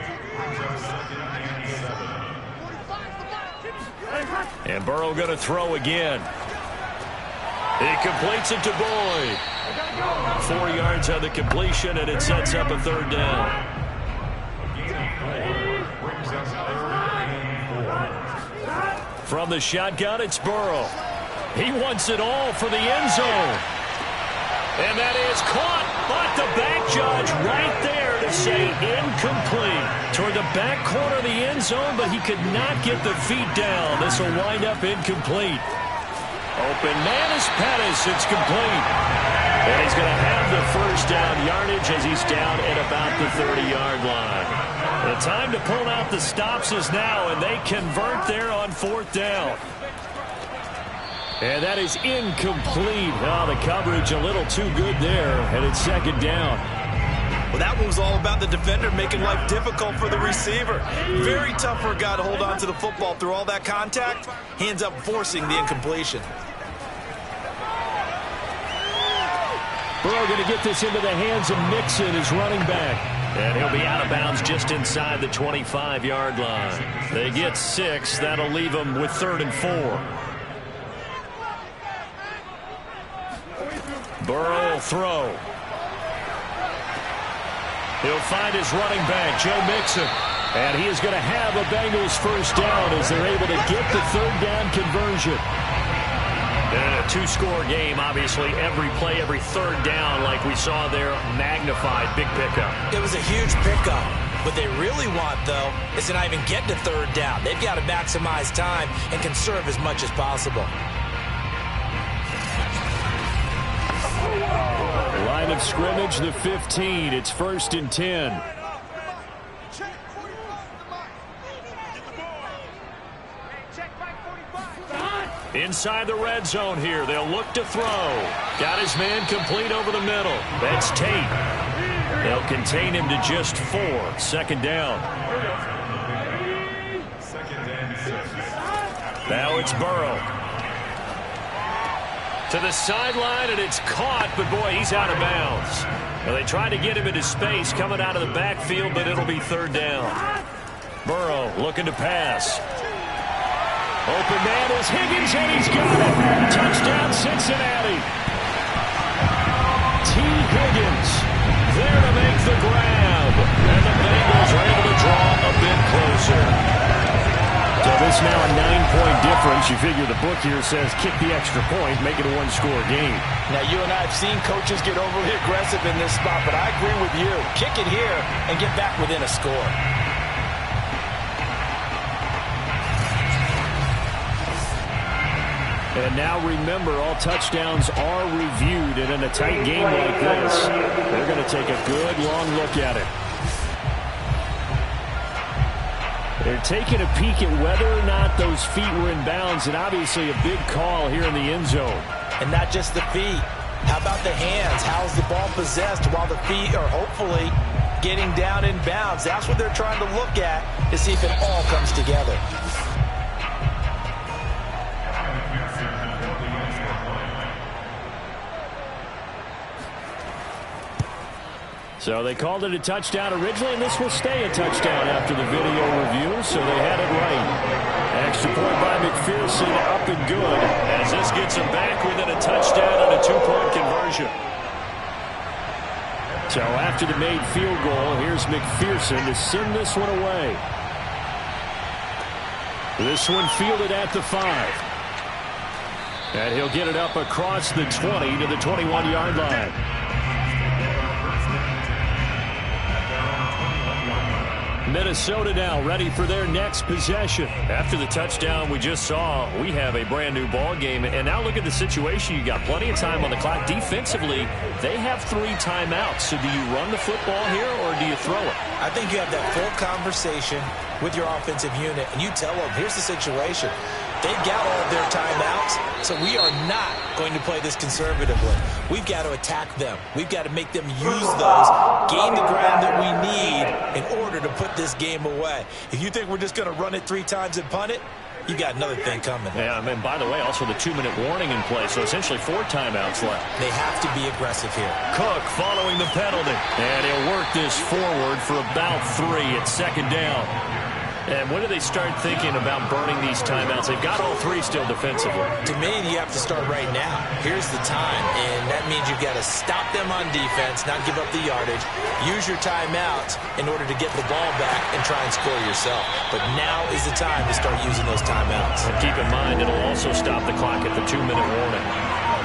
And Burrow going to throw again. He completes it to Boyd. 4 yards on the completion, and it sets up a third down. From the shotgun, it's Burrow. He wants it all for the end zone. And that is caught, but the back judge right there to say incomplete. Toward the back corner of the end zone, but he could not get the feet down. This will wind up incomplete. Open man is Pettis. It's complete. And he's going to have the first down yardage as he's down at about the 30-yard line. The time to pull out the stops is now, and they convert there on 4th down. And that is incomplete. Oh, the coverage a little too good there, and it's 2nd down. Well, that one was all about the defender making life difficult for the receiver. Very tough for a guy to hold on to the football through all that contact. He ends up forcing the incompletion. Burrow going to get this into the hands of Mixon, his running back. And he'll be out of bounds just inside the 25-yard line. They get 6. That'll leave them with 3rd and 4. Burrow will throw. He'll find his running back, Joe Mixon. And he is going to have a Bengals first down as they're able to get the 3rd down conversion. And a 2-score game, obviously, every play, every 3rd down, like we saw there, magnified. Big pickup. It was a huge pickup. What they really want, though, is to not even get to 3rd down. They've got to maximize time and conserve as much as possible. Line of scrimmage, the 15. It's 1st and 10. Inside the red zone here. They'll look to throw. Got his man complete over the middle. That's Tate. They'll contain him to just 4. 2nd down. Now it's Burrow. To the sideline, and it's caught, but boy, he's out of bounds. Well, they tried to get him into space coming out of the backfield, but it'll be 3rd down. Burrow looking to pass. Open man is Higgins, and he's got it. Touchdown, Cincinnati. T. Higgins there to make the grab. And the Bengals are able to draw a bit closer. So this now a 9-point difference. You figure the book here says kick the extra point, make it a 1-score game. Now, you and I have seen coaches get overly aggressive in this spot, but I agree with you. Kick it here and get back within a score. And now remember, all touchdowns are reviewed, and in a tight game like this, they're going to take a good long look at it. They're taking a peek at whether or not those feet were in bounds, and obviously a big call here in the end zone. And not just the feet. How about the hands? How's the ball possessed while the feet are hopefully getting down in bounds? That's what they're trying to look at to see if it all comes together. So they called it a touchdown originally, and this will stay a touchdown after the video review, so they had it right. Extra point by McPherson, up and good, as this gets him back within a touchdown and a 2-point conversion. So after the made field goal, here's McPherson to send this one away. This one fielded at the 5. And he'll get it up across the 20 to the 21-yard line. Minnesota now ready for their next possession. After the touchdown we just saw, we have a brand new ball game. And now look at the situation. You got plenty of time on the clock. Defensively, they have 3 timeouts. So do you run the football here or do you throw it? I think you have that full conversation with your offensive unit, and you tell them, here's the situation. They've got all of their timeouts, so we are not going to play this conservatively. We've got to attack them. We've got to make them use those, gain the ground that we need in order to put this game away. If you think we're just going to run it 3 times and punt it, you got another thing coming. Yeah, and by the way, also the 2-minute warning in play, so essentially 4 timeouts left. They have to be aggressive here. Cook following the penalty, and he'll work this forward for about 3 at 2nd down. And when do they start thinking about burning these timeouts? They've got all three still defensively. To me, you have to start right now. Here's the time, and that means you've got to stop them on defense, not give up the yardage, use your timeouts in order to get the ball back and try and score yourself. But now is the time to start using those timeouts. And keep in mind, it'll also stop the clock at the 2-minute warning.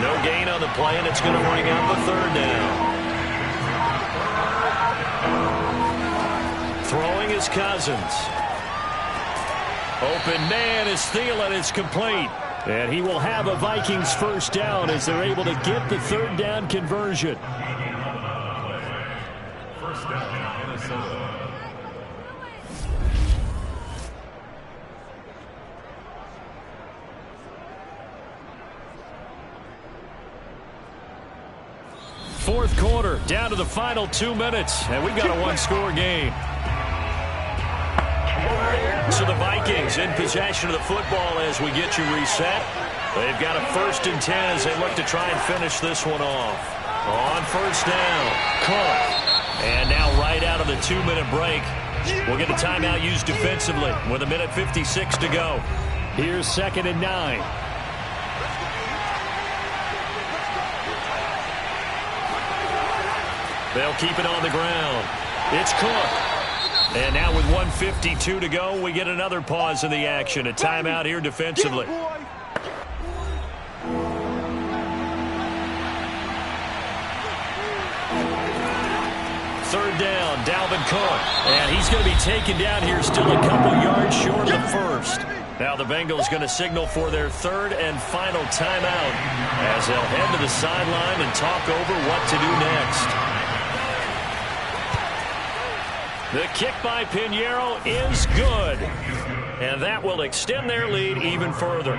No gain on the play, and it's going to bring out the third down. Throwing is Cousins. Open man is Thielen. It's complete. And he will have a Vikings first down as they're able to get the third down conversion. First down, Minnesota. Fourth quarter, down to the final 2 minutes, and we've got a one-score game. So the Vikings in possession of the football as we get you reset. They've got a 1st and 10 as they look to try and finish this one off. On first down, Cook. And now right out of the 2-minute break, we'll get a timeout used defensively with 1:56 to go. Here's 2nd and 9. They'll keep it on the ground. It's Cook. And now with 1:52 to go, we get another pause in the action. A timeout here defensively. Third down, Dalvin Cook. And he's going to be taken down here still a couple yards short of the first. Now the Bengals going to signal for their third and final timeout as they'll head to the sideline and talk over what to do next. The kick by Pinheiro is good. And that will extend their lead even further.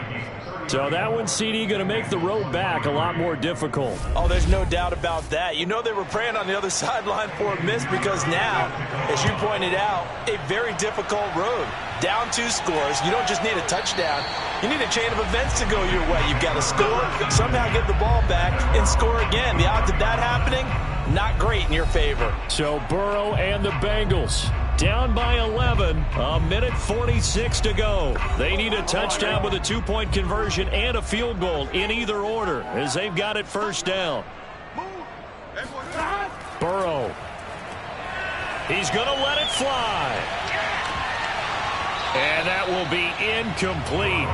So that one, CD, going to make the road back a lot more difficult. Oh, there's no doubt about that. You know they were praying on the other sideline for a miss because now, as you pointed out, a very difficult road. Down 2 scores. You don't just need a touchdown. You need a chain of events to go your way. You've got to score, somehow get the ball back, and score again. The odds of that happening, not great in your favor. So Burrow and the Bengals down by 11, 1:46 to go. They need a touchdown with a 2-point conversion and a field goal in either order as they've got it first down. Burrow. He's going to let it fly. And that will be incomplete.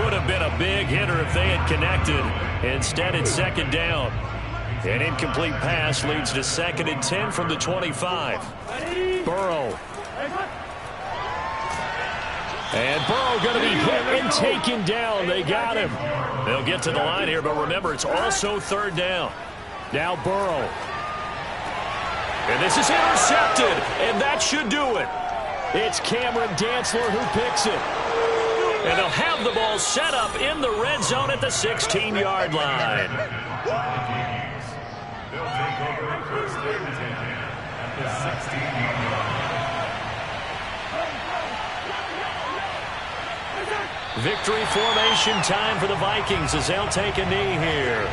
Would have been a big hitter if they had connected. Instead, it's 2nd down. An incomplete pass leads to 2nd and 10 from the 25. Burrow. And Burrow going to be hit and taken down. They got him. They'll get to the line here, but remember, it's also 3rd down. Now Burrow. And this is intercepted, and that should do it. It's Cameron Dantzler who picks it. And they'll have the ball set up in the red zone at the 16-yard line. They'll take over 1st and 10 at the 16-yard line. Victory formation time for the Vikings as they'll take a knee here.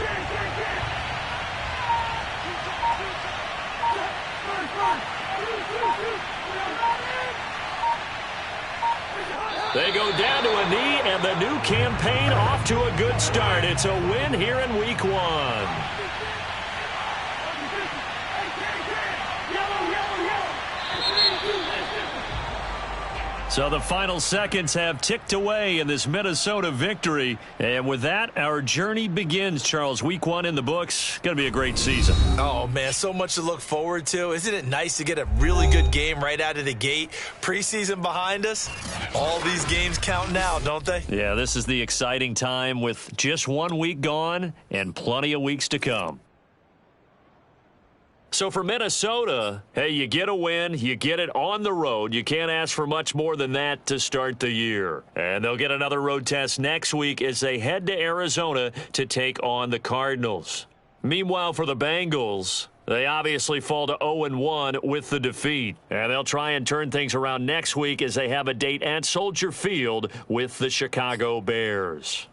They go down to a knee, and the new campaign off to a good start. It's a win here in Week 1. So the final seconds have ticked away in this Minnesota victory. And with that, our journey begins, Charles. Week 1 in the books. Going to be a great season. Oh, man, so much to look forward to. Isn't it nice to get a really good game right out of the gate? Preseason behind us. All these games count now, don't they? Yeah, this is the exciting time with just 1 week gone and plenty of weeks to come. So for Minnesota, hey, you get a win, you get it on the road. You can't ask for much more than that to start the year. And they'll get another road test next week as they head to Arizona to take on the Cardinals. Meanwhile, for the Bengals, they obviously fall to 0-1 with the defeat. And they'll try and turn things around next week as they have a date at Soldier Field with the Chicago Bears.